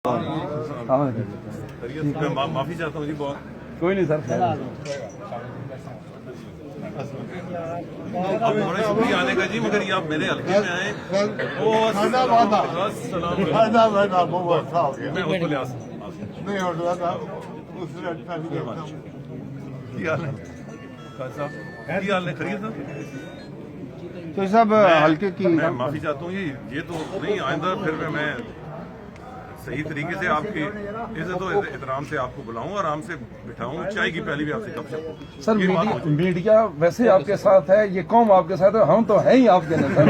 मैं माफी चाहता हूँ जी बहुत। कोई नहीं सर। आप बड़ा शुक्रिया आने का जी, मगर ये आप मेरे हल्के में आए। मैं उसको ले खरीद तो सब हल्के की मैं माफी चाहता हूँ ये तो नहीं, आइंदा फिर मैं सही तरीके से आपकी इज्जत और एहतराम से आपको बुलाऊं, आराम से बिठाऊं, चाय की पहले भी आपसे गपशप हो। सर मीडिया वैसे आपके साथ है, ये कौम आपके साथ है, हम तो है ही आपके नहीं सर।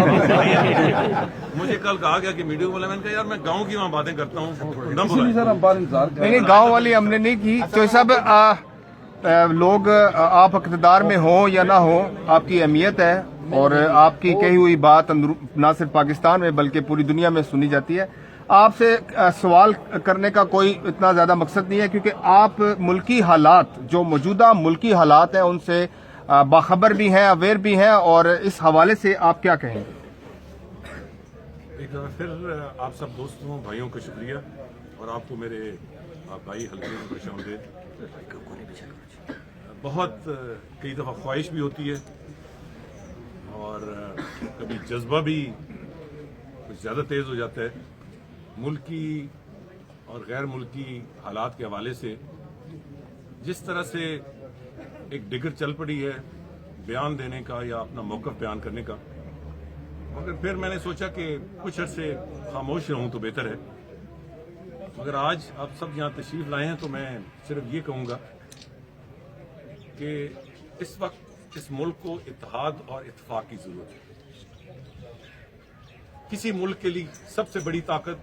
मुझे कल कहा गया कि मीडिया बोला, मैंने कहा यार मैं गांव की वहाँ बातें करता हूँ, सर हम बार इंतजार कर नहीं गांव वाली हमने नहीं की। तो सब लोग आप इक़्तिदार में हो या ना हो, आपकी अहमियत है और आपकी कही हुई बात न सिर्फ पाकिस्तान में बल्कि पूरी दुनिया में सुनी जाती है। आपसे सवाल करने का कोई इतना ज्यादा मकसद नहीं है, क्योंकि आप मुल्की हालात, जो मौजूदा मुल्की हालात हैं, उनसे बाखबर भी हैं, अवेयर भी हैं, और इस हवाले से आप क्या कहेंगे? एक बार फिर आप सब दोस्तों भाइयों का शुक्रिया, और आपको मेरे भाई हल्के में खुशामदीद। बहुत कई दफ़ा ख्वाहिश भी होती है और कभी जज्बा भी कुछ ज़्यादा तेज़ हो जाता है। मुल्की और गैर मुल्की हालात के हवाले से जिस तरह से एक डिगर चल पड़ी है बयान देने का या अपना मौक़िफ़ बयान करने का, मगर फिर मैंने सोचा कि कुछ अर्से खामोश रहूं तो बेहतर है। मगर आज आप सब यहाँ तशरीफ़ लाए हैं तो मैं सिर्फ ये कहूँगा कि इस वक्त इस मुल्क को इत्तेहाद और इत्तेफाक की ज़रूरत है। किसी मुल्क के लिए सबसे बड़ी ताकत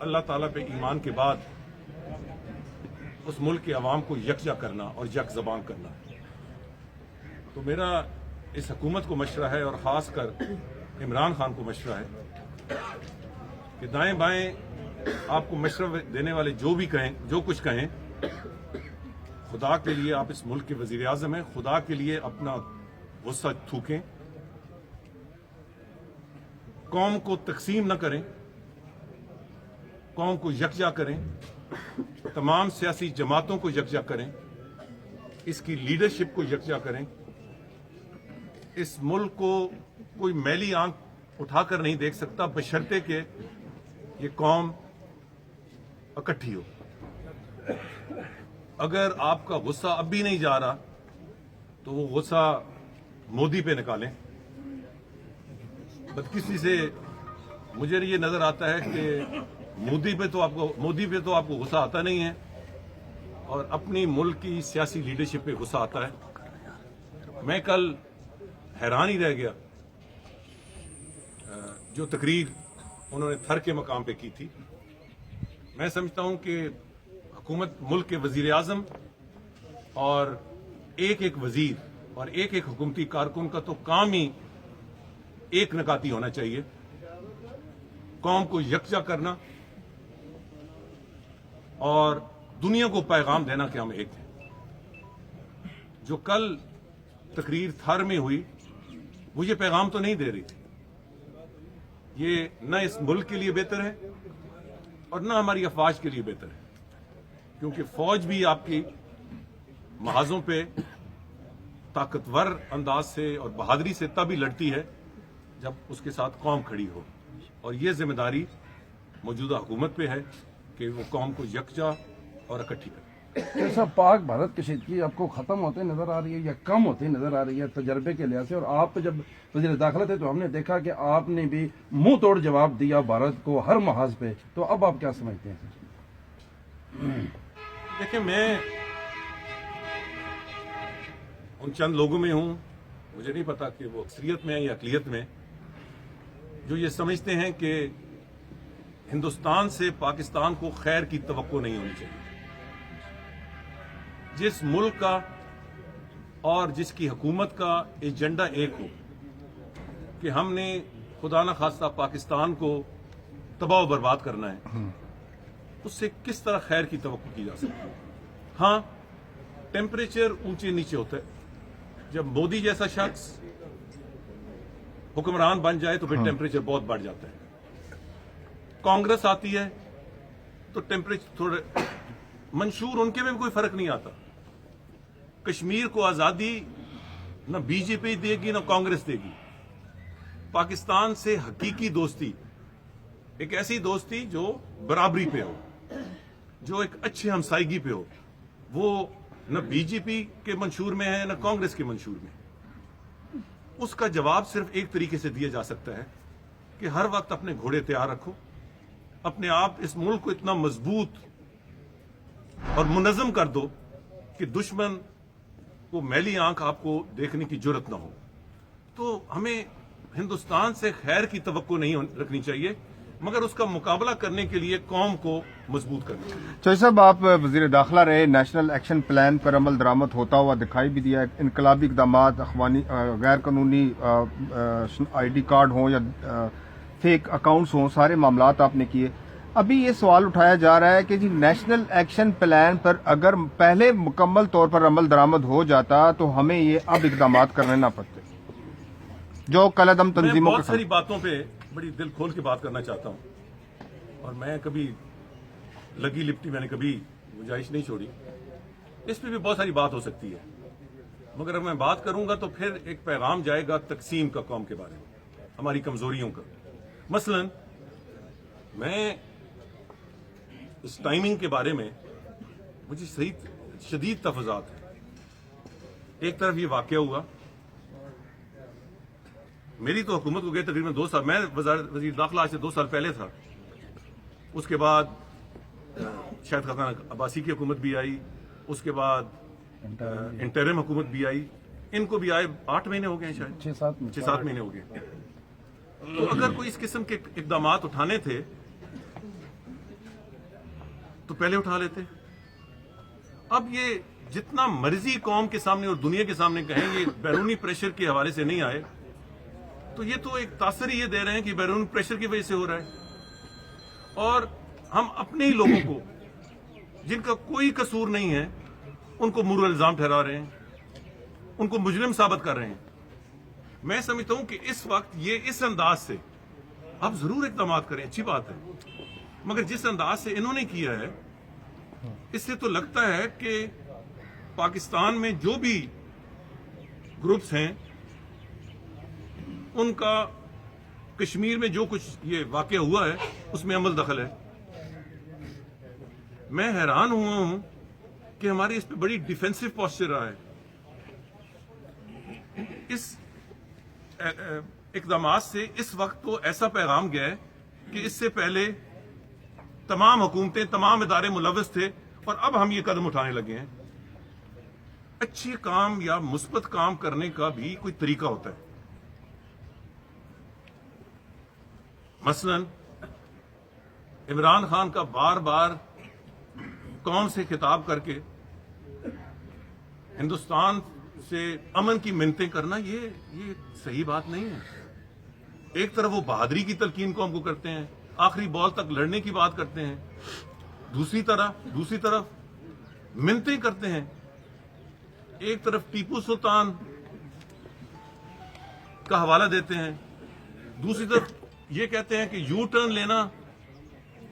अल्लाह ताला पे ईमान के बाद उस मुल्क के अवाम को यकजा करना और यक ज़बान करना है। तो मेरा इस हुकूमत को मशवरा है, और ख़ास कर इमरान खान को मशवरा है कि दाएं बाएं आपको मशवरा देने वाले जो भी कहें, जो कुछ कहें, खुदा के लिए आप इस मुल्क के वज़ीर आज़म हैं, खुदा के लिए अपना गुस्सा थूकें, कौम को तकसीम न करें, कौम को यकजा करें, तमाम सियासी जमातों को यकजा करें, इसकी लीडरशिप को यकजा करें। इस मुल्क को कोई मैली आंख उठाकर नहीं देख सकता बशर्ते कि ये कौम इकट्ठी हो। अगर आपका गुस्सा अब भी नहीं जा रहा तो वो गुस्सा मोदी पे निकालें। बदकिस्मती से मुझे ये नजर आता है कि मोदी पे तो आपको गुस्सा आता नहीं है, और अपनी मुल्क की सियासी लीडरशिप पे गुस्सा आता है। मैं कल हैरान ही रह गया जो तकरीर उन्होंने थर के मकाम पे की थी। मैं समझता हूं कि हुकूमत, मुल्क के वजीर आजम और एक एक वजीर और एक एक हुकूमती कारकुन का तो काम ही एक नकाती होना चाहिए, कौम को यकजा करना और दुनिया को पैगाम देना कि हम एक हैं। जो कल तकरीर थर में हुई वो ये पैगाम तो नहीं दे रही थी। ये न इस मुल्क के लिए बेहतर है और न हमारी अफवाज के लिए बेहतर है, क्योंकि फौज भी आपकी महाजों पे ताकतवर अंदाज से और बहादुरी से तभी लड़ती है जब उसके साथ कौम खड़ी हो, और ये जिम्मेदारी मौजूदा हुकूमत पे है कि वो कौम को यकजा और इकट्ठी करे। जैसा पाक भारत कशीदगी आपको खत्म होते नजर आ रही है या कम होती नजर आ रही है तजर्बे के लिहाज से, और आप जब वज़ीर दाखिला थे तो हमने देखा कि आपने भी मुंह तोड़ जवाब दिया भारत को हर महाज पे, तो अब आप क्या समझते हैं? देखिए, मैं उन चंद लोगों में हूं, मुझे नहीं पता कि वो अक्सरियत में है या अक़लियत में, जो ये समझते हैं कि हिंदुस्तान से पाकिस्तान को खैर की तवक्को नहीं होनी चाहिए। जिस मुल्क का और जिसकी हुकूमत का एजेंडा एक हो कि हमने खुदा न खास्ता पाकिस्तान को तबाह बर्बाद करना है, उससे किस तरह खैर की तवक्को की जा सकती है? हाँ, टेम्परेचर ऊंचे नीचे होता है। जब मोदी जैसा शख्स हुक्मरान बन जाए तो फिर टेम्परेचर बहुत बढ़ जाता है। कांग्रेस आती है तो टेम्परेचर थोड़े मंशूर उनके में भी कोई फर्क नहीं आता। कश्मीर को आजादी न बीजेपी देगी न कांग्रेस देगी। पाकिस्तान से हकीकी दोस्ती एक ऐसी दोस्ती जो बराबरी पे हो, जो एक अच्छे हमसायगी पे हो, वो न बीजेपी के मंशूर में है न कांग्रेस के मंशूर में। उसका जवाब सिर्फ एक तरीके से दिया जा सकता है कि हर वक्त अपने घोड़े तैयार रखो, अपने आप इस मुल्क को इतना मजबूत और मुनज़्ज़म कर दो कि दुश्मन को मैली आंख आपको देखने की जुर्रत ना हो। तो हमें हिंदुस्तान से खैर की तवक्को नहीं रखनी चाहिए, मगर उसका मुकाबला करने के लिए कौम को मजबूत करना चाहिए। चौधरी साहब, आप वजीर दाखिला रहे, नेशनल एक्शन प्लान पर अमल दरामद होता हुआ दिखाई भी दिया। इनकलाबी इकदाम, अखवानी गैर कानूनी ID कार्ड हों या फेक अकाउंट्स हों, सारे मामलात आपने किए। अभी ये सवाल उठाया जा रहा है कि जी नेशनल एक्शन प्लान पर अगर पहले मुकम्मल तौर पर अमल दरामद हो जाता तो हमें ये अब इकदाम करने ना पड़ते, जो कलदम तंजीमों बहुत सारी बातों पे बड़ी दिल खोल के बात करना चाहता हूं, और मैं कभी लगी लिपटी मैंने कभी गुंजाइश नहीं छोड़ी। इस पे भी बहुत सारी बात हो सकती है, मगर अगर मैं बात करूंगा तो फिर एक पैगाम जाएगा तकसीम का कौम के बारे में, हमारी कमजोरियों का। मसलन मैं इस टाइमिंग के बारे में मुझे सही शदीद तफजात है। एक तरफ ये वाकया हुआ, मेरी तो हुकूमत को गए तकरीबन 2 साल, मैं वजीर दाखिला आज से 2 साल पहले था। उसके बाद शायद खजाना अब्बासी की हुकूमत भी आई, उसके बाद इंटरिम हुकूमत भी आई, इनको भी आए 8 महीने हो गए, शायद 6-7 महीने हो गए। तो अगर कोई इस किस्म के इकदाम उठाने थे तो पहले उठा लेते। अब ये जितना मर्जी कौम के सामने और दुनिया के सामने कहें ये बैरूनी प्रेशर के हवाले से नहीं आए, तो ये तो एक तासर ये दे रहे हैं कि बैरून प्रेशर की वजह से हो रहा है, और हम अपने ही लोगों को जिनका कोई कसूर नहीं है उनको मुर्र इल्जाम ठहरा रहे हैं, उनको मुजरिम साबित कर रहे हैं। मैं समझता हूं कि इस वक्त ये इस अंदाज से आप जरूर इक़दाम करें, अच्छी बात है, मगर जिस अंदाज से इन्होंने किया है इससे तो लगता है कि पाकिस्तान में जो भी ग्रुप्स हैं उनका कश्मीर में जो कुछ ये वाकया हुआ है उसमें अमल दखल है। मैं हैरान हुआ हूं कि हमारी इस पे बड़ी डिफेंसिव पोस्चर रहा है। इस इक़दामात से इस वक्त तो ऐसा पैगाम गया है कि इससे पहले तमाम हुकूमतें, तमाम इदारे मुलव्वस थे और अब हम ये कदम उठाने लगे हैं। अच्छे काम या मुस्बत काम करने का भी कोई तरीका होता है। मसलन इमरान खान का बार बार कौम से खिताब करके हिंदुस्तान से अमन की मिन्नतें करना ये सही बात नहीं है। एक तरफ वो बहादुरी की तलकीन कौम को करते हैं, आखिरी बॉल तक लड़ने की बात करते हैं, दूसरी तरफ मिन्नतें करते हैं। एक तरफ टीपू सुल्तान का हवाला देते हैं, दूसरी तरफ ये कहते हैं कि यू टर्न लेना,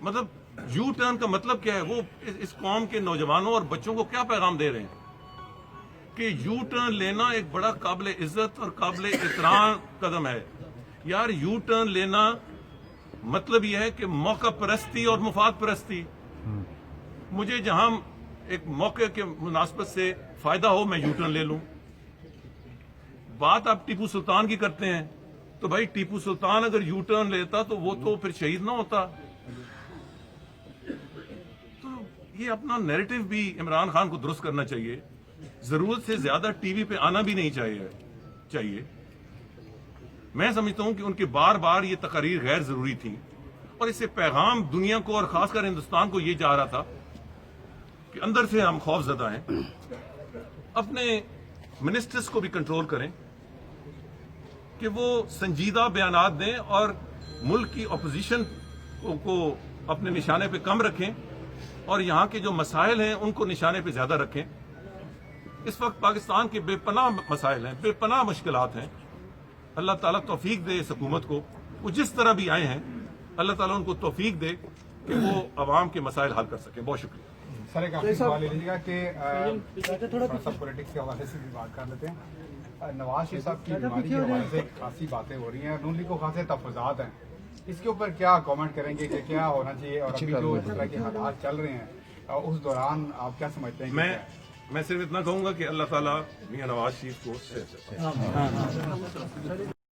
मतलब यू टर्न का मतलब क्या है? वो इस कौम के नौजवानों और बच्चों को क्या पैगाम दे रहे हैं कि यू टर्न लेना एक बड़ा काबिल इज्जत और काबिल एहतराम कदम है। यार यू टर्न लेना मतलब यह है कि मौका परस्ती और मुफाद परस्ती, मुझे जहां एक मौके के मुनासबत से फायदा हो मैं यू टर्न ले लूं। बात आप टीपू सुल्तान की करते हैं, तो भाई टीपू सुल्तान अगर यू टर्न लेता तो वो तो फिर शहीद ना होता। तो ये अपना नैरेटिव भी इमरान खान को दुरुस्त करना चाहिए। जरूरत से ज्यादा टीवी पे आना भी नहीं चाहिए। मैं समझता हूं कि उनके बार बार ये तकरीर गैर जरूरी थी और इससे पैगाम दुनिया को और खासकर हिंदुस्तान को ये जा रहा था कि अंदर से हम खौफजदा हैं। अपने मिनिस्टर्स को भी कंट्रोल करें कि वो संजीदा बयानात दें और मुल्क की अपोजिशन को अपने निशाने पे कम रखें और यहाँ के जो मसाइल हैं उनको निशाने पे ज्यादा रखें। इस वक्त पाकिस्तान के बेपनाह मसाइल हैं, बेपनाह मुश्किलात हैं। अल्लाह ताला तौफीक दे इस हुकूमत को, वो जिस तरह भी आए हैं अल्लाह ताला उनको तौफीक दे کہ وہ عوام کے مسائل حل کر سکیں. بہت شکریہ. سر ایک آخری سوال لے لیجیے گا کہ تھوڑا سا پولیٹکس کے حوالے سے بھی بات کر لیتے ہیں. نواز شریف صاحب کی بیماری کے حوالے سے خاصی باتیں ہو رہی ہیں, نون لیگ کو خاصے تحفظات ہیں, اس کے اوپر کیا کامنٹ کریں گے کہ کیا ہونا چاہیے, اور ابھی جو اس طرح کے حالات چل رہے ہیں اس دوران آپ کیا سمجھتے ہیں؟ میں صرف اتنا کہوں گا کہ اللہ تعالیٰ میاں نواز شریف کو